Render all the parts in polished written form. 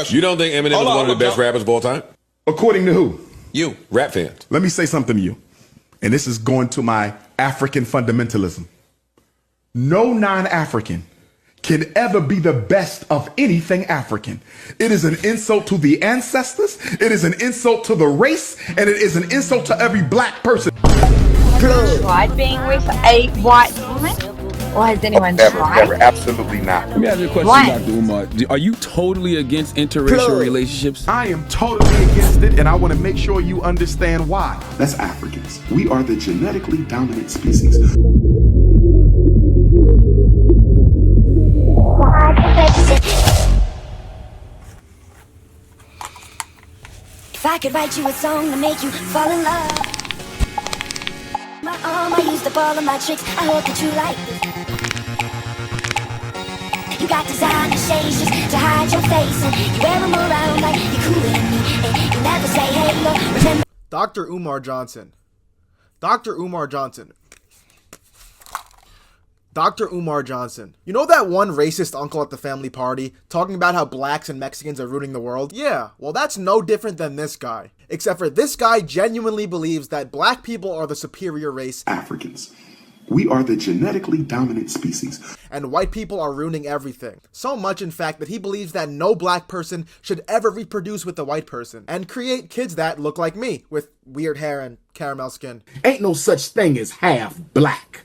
question. You don't think Eminem is one of the best rappers of all time? According to who? You, rap fans. Let me say something to you. And this is going to my African fundamentalism. No non-African can ever be the best of anything African. It is an insult to the ancestors, it is an insult to the race, and it is an insult to every black person. Tried being with a white woman? Or has anyone tried? Never, absolutely not. Let me ask you a question, Why? Dr. Umar. Are you totally against interracial relationships? I am totally against it, and I want to make sure you understand why. That's Africans. We are the genetically dominant species. If I could write you a song to make you fall in love, my arm, I used up all of my tricks. I hope that you like this. You got designer shades just to hide your face, and you wear them around like you're cooler than me, and you never say hey, no, remember. Dr. Umar Johnson. Dr. Umar Johnson. Dr. Umar Johnson. You know that one racist uncle at the family party talking about how blacks and Mexicans are ruining the world? Yeah, well that's no different than this guy. Except for this guy genuinely believes that black people are the superior race. Africans. We are the genetically dominant species. And white people are ruining everything. So much, in fact, that he believes that no black person should ever reproduce with a white person and create kids that look like me with weird hair and caramel skin. Ain't no such thing as half black.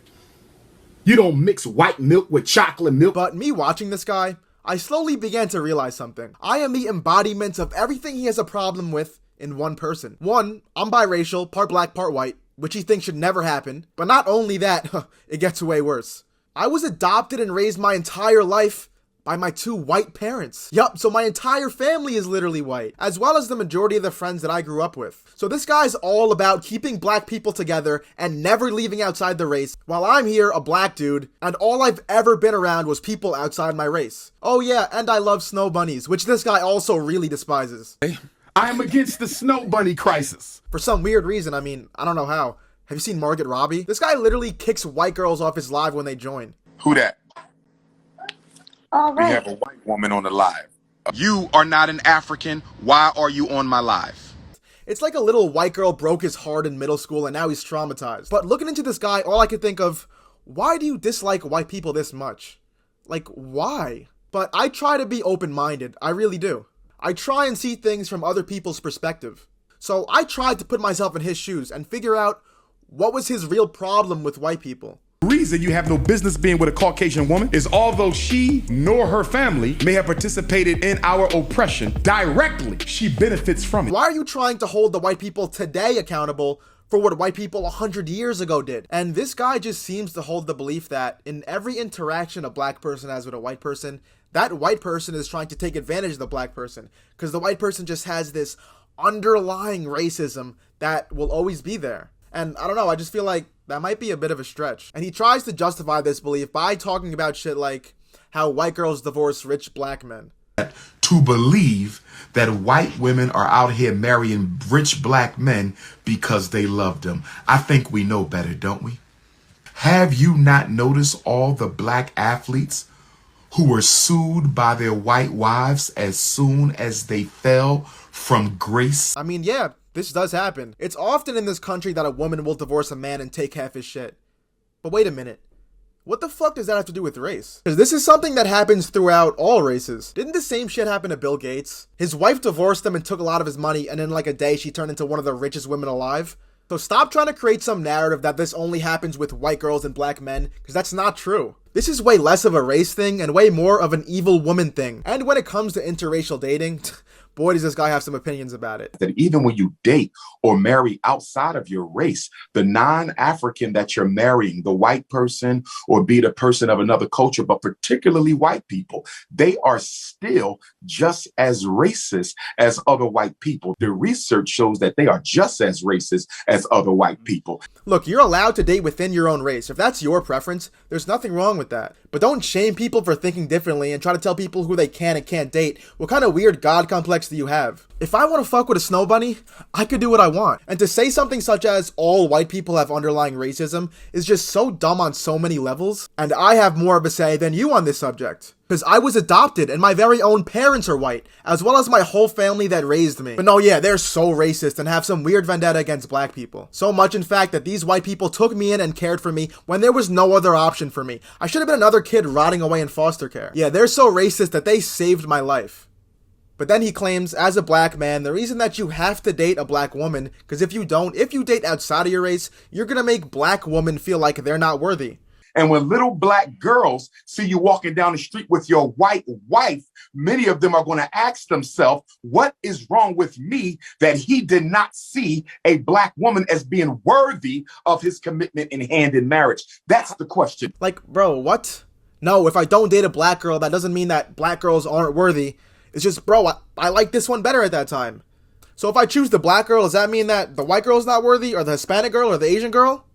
You don't mix white milk with chocolate milk. But me watching this guy, I slowly began to realize something. I am the embodiment of everything he has a problem with in one person. One, I'm biracial, part black, part white, which he thinks should never happen. But not only that, it gets way worse. I was adopted and raised my entire life by my two white parents. Yup, so my entire family is literally white, as well as the majority of the friends that I grew up with. So this guy's all about keeping black people together and never leaving outside the race, while I'm here, a black dude, and all I've ever been around was people outside my race. Oh yeah, and I love snow bunnies, which this guy also really despises. I am against the snow bunny crisis. For some weird reason, I mean, I don't know how. Have you seen Margaret Robbie? This guy literally kicks white girls off his live when they join. Who that? All We right. have a white woman on the live. You are not an African. Why are you on my live? It's like a little white girl broke his heart in middle school and now he's traumatized. But looking into this guy, all I could think of, why do you dislike white people this much? Like, why? But I try to be open-minded, I really do. I try and see things from other people's perspective. So I tried to put myself in his shoes and figure out what was his real problem with white people. The reason you have no business being with a Caucasian woman is although she nor her family may have participated in our oppression directly, she benefits from it. Why are you trying to hold the white people today accountable for what white people 100 years ago did? And this guy just seems to hold the belief that in every interaction a black person has with a white person, that white person is trying to take advantage of the black person, because the white person just has this underlying racism that will always be there. And I don't know, I just feel like that might be a bit of a stretch. And he tries to justify this belief by talking about shit like how white girls divorce rich black men. To believe that white women are out here marrying rich black men because they love them. I think we know better, don't we? Have you not noticed all the black athletes who were sued by their white wives as soon as they fell from grace? I mean, yeah, this does happen. It's often in this country that a woman will divorce a man and take half his shit. But wait a minute. What the fuck does that have to do with race? Because this is something that happens throughout all races. Didn't the same shit happen to Bill Gates? His wife divorced him and took a lot of his money, and in like a day she turned into one of the richest women alive. So stop trying to create some narrative that this only happens with white girls and black men, because that's not true. This is way less of a race thing and way more of an evil woman thing. And when it comes to interracial dating, boy does this guy have some opinions about it. That even when you date or marry outside of your race, the non-African that you're marrying, the white person or be the person of another culture, but particularly white people, they are still just as racist as other white people. The research shows that they are just as racist as other white people. Look, you're allowed to date within your own race. If that's your preference, there's nothing wrong with that. But don't shame people for thinking differently and try to tell people who they can and can't date. What kind of weird God complex do you have? If I want to fuck with a snow bunny, I could do what I want. And to say something such as all white people have underlying racism is just so dumb on so many levels. And I have more of a say than you on this subject. Because I was adopted and my very own parents are white, as well as my whole family that raised me. But no, yeah, they're so racist and have some weird vendetta against black people. So much, in fact, that these white people took me in and cared for me when there was no other option for me. I should have been another kid rotting away in foster care. Yeah, they're so racist that they saved my life. But then he claims, as a black man, the reason that you have to date a black woman, because if you don't, if you date outside of your race, you're gonna make black women feel like they're not worthy. And when little black girls see you walking down the street with your white wife, many of them are going to ask themselves, what is wrong with me that he did not see a black woman as being worthy of his commitment and hand in marriage? That's the question. Like, bro, what? No, if I don't date a black girl, that doesn't mean that black girls aren't worthy. It's just, bro, I like this one better at that time. So if I choose the black girl, does that mean that the white girl's not worthy, or the Hispanic girl, or the Asian girl?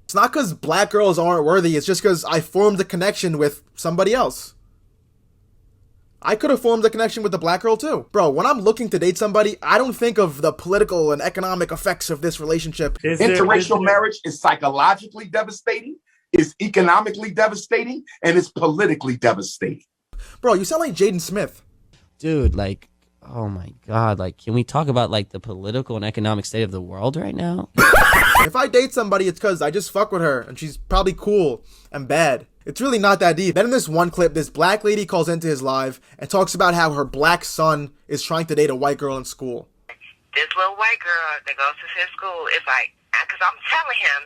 It's not because black girls aren't worthy, it's just because I formed a connection with somebody else. I could have formed a connection with the black girl too. Bro, when I'm looking to date somebody, I don't think of the political and economic effects of this relationship. Interracial marriage is psychologically devastating, is economically devastating, and is politically devastating. Bro, you sound like Jaden Smith. Dude, like, oh my God, like, can we talk about, like, the political and economic state of the world right now? If I date somebody, it's because I just fuck with her, and she's probably cool and bad. It's really not that deep. Then in this one clip, this black lady calls into his live and talks about how her black son is trying to date a white girl in school. This little white girl that goes to his school is like, because I'm telling him,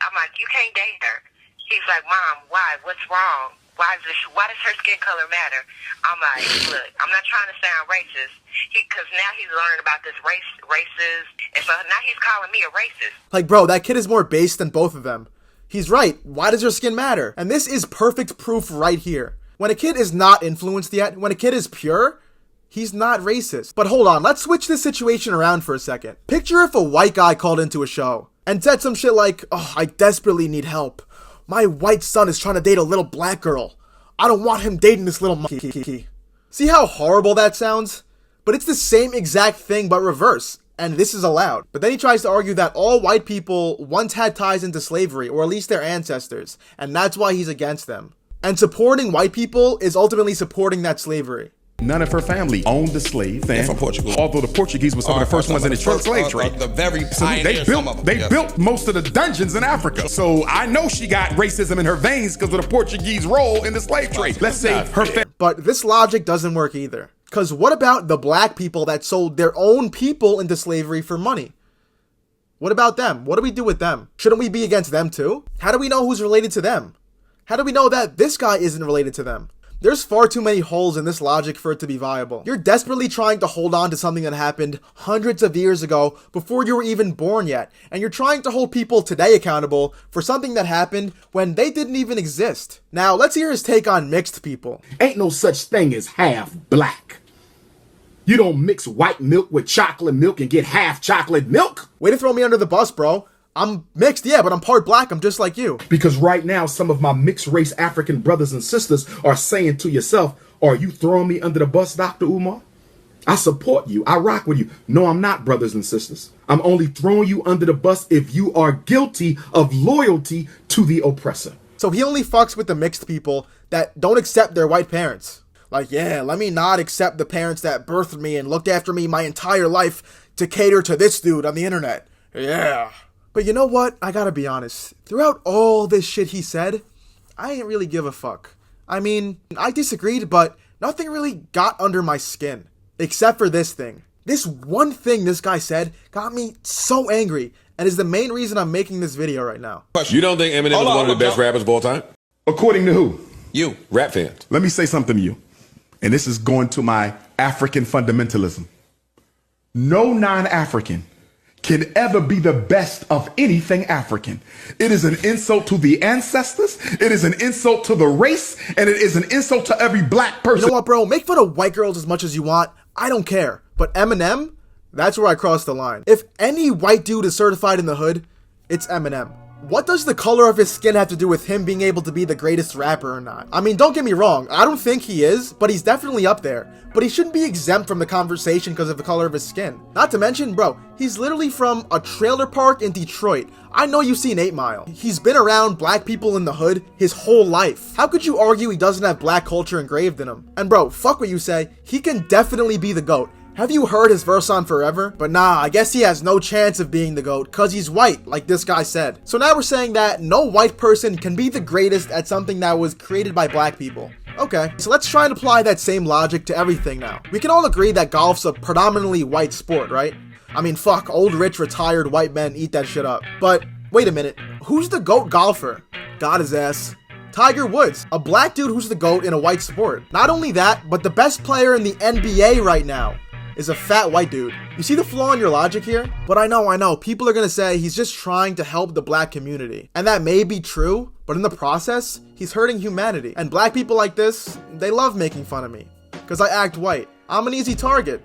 I'm like, you can't date her. He's like, Mom, why? What's wrong? Why does her skin color matter? I'm like, look, I'm not trying to sound racist. Because now he's learning about this races, and so now he's calling me a racist. Like, bro, that kid is more based than both of them. He's right. Why does her skin matter? And this is perfect proof right here. When a kid is not influenced yet, when a kid is pure, he's not racist. But hold on, let's switch this situation around for a second. Picture if a white guy called into a show and said some shit like, oh, I desperately need help. My white son is trying to date a little black girl. I don't want him dating this little monkey. See how horrible that sounds? But it's the same exact thing but reverse, and this is allowed. But then he tries to argue that all white people once had ties into slavery, or at least their ancestors, and that's why he's against them. And supporting white people is ultimately supporting that slavery. None of her family owned the slave. And from Portugal. Although the Portuguese were some of the first ones in the slave trade. The very So they built most of the dungeons in Africa. So I know she got racism in her veins because of the Portuguese role in the slave trade. Let's say her family. But this logic doesn't work either. Because what about the black people that sold their own people into slavery for money? What about them? What do we do with them? Shouldn't we be against them too? How do we know who's related to them? How do we know that this guy isn't related to them? There's far too many holes in this logic for it to be viable. You're desperately trying to hold on to something that happened hundreds of years ago before you were even born yet. And you're trying to hold people today accountable for something that happened when they didn't even exist. Now, let's hear his take on mixed people. Ain't no such thing as half black. You don't mix white milk with chocolate milk and get half chocolate milk. Way to throw me under the bus, bro. I'm mixed, yeah, but I'm part black. I'm just like you. Because right now, some of my mixed race African brothers and sisters are saying to yourself, are you throwing me under the bus, Dr. Umar? I support you. I rock with you. No, I'm not, brothers and sisters. I'm only throwing you under the bus if you are guilty of loyalty to the oppressor. So he only fucks with the mixed people that don't accept their white parents. Like, yeah, let me not accept the parents that birthed me and looked after me my entire life to cater to this dude on the internet. Yeah. But you know what? I gotta be honest. Throughout all this shit he said, I ain't really give a fuck. I mean, I disagreed, but nothing really got under my skin. Except for this thing. This one thing this guy said got me so angry, and is the main reason I'm making this video right now. You don't think Eminem is one of the best rappers of all time? According to who? You, rap fans. Let me say something to you. And this is going to my African fundamentalism. No non-African can ever be the best of anything African. It is an insult to the ancestors, it is an insult to the race, and it is an insult to every black person. You know what, bro? Make fun of white girls as much as you want. I don't care. But Eminem, that's where I crossed the line. If any white dude is certified in the hood, it's Eminem. what does the color of his skin have to do with him being able to be the greatest rapper or not? I mean, don't get me wrong, I don't think he is, but he's definitely up there. But he shouldn't be exempt from the conversation because of the color of his skin. Not to mention, bro, he's literally from a trailer park in Detroit. I know you've seen 8 Mile. He's been around black people in the hood his whole life. How could you argue he doesn't have black culture engraved in him? And bro, fuck what you say, he can definitely be the GOAT. Have you heard his verse on Forever? But nah, I guess he has no chance of being the GOAT cause he's white, like this guy said. So now we're saying that no white person can be the greatest at something that was created by black people. Okay, so let's try and apply that same logic to everything now. We can all agree that golf's a predominantly white sport, right? I mean, fuck, old rich retired white men eat that shit up. But wait a minute, who's the GOAT golfer? Got his ass. Tiger Woods, a black dude who's the GOAT in a white sport. Not only that, but the best player in the NBA right now is a fat white dude. You see the flaw in your logic here? But I know, people are gonna say he's just trying to help the black community. And that may be true, but in the process, he's hurting humanity. And black people like this, they love making fun of me, because I act white. I'm an easy target.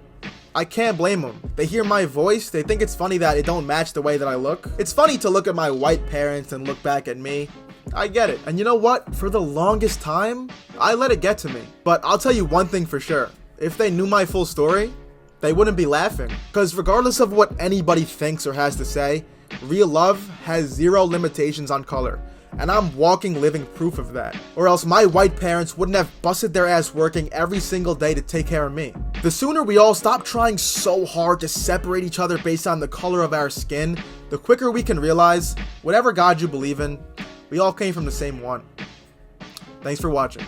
I can't blame them. They hear my voice, they think it's funny that it don't match the way that I look. It's funny to look at my white parents and look back at me. I get it. And you know what? For the longest time, I let it get to me. But I'll tell you one thing for sure. If they knew my full story, they wouldn't be laughing. Because regardless of what anybody thinks or has to say, real love has zero limitations on color. And I'm walking living proof of that. Or else my white parents wouldn't have busted their ass working every single day to take care of me. The sooner we all stop trying so hard to separate each other based on the color of our skin, the quicker we can realize, whatever God you believe in, we all came from the same one. Thanks for watching.